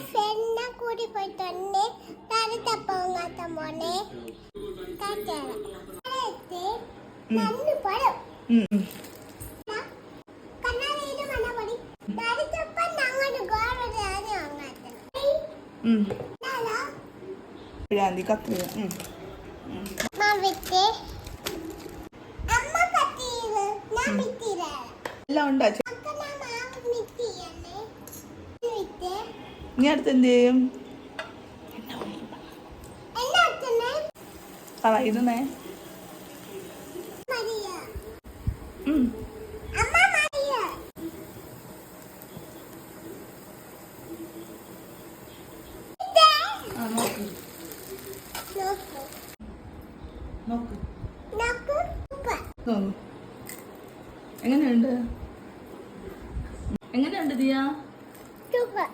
Front കൂടി പോയിട്ടുണ്ട് തരത്തപ്പോങ്ങാത്ത മോനെ നന്നു പഴം കണ്ണാടിയിൽ മണപടി തരത്തപ്പം ഞങ്ങളുടെ ഗോൾഡ് ആണ് വാങ്ങാത്തത് കത്തിയ മാവിത്തെ അമ്മ കത്തിയത് ഞാൻ വിത്തിര എല്ലാം ഉണ്ടാ നീ അടുത്ത് എന്ത് ചെയ്യും ഇരുന്നേ എങ്ങനെയുണ്ട് എങ്ങനെയുണ്ട് ദിയ സൂപ്പർ.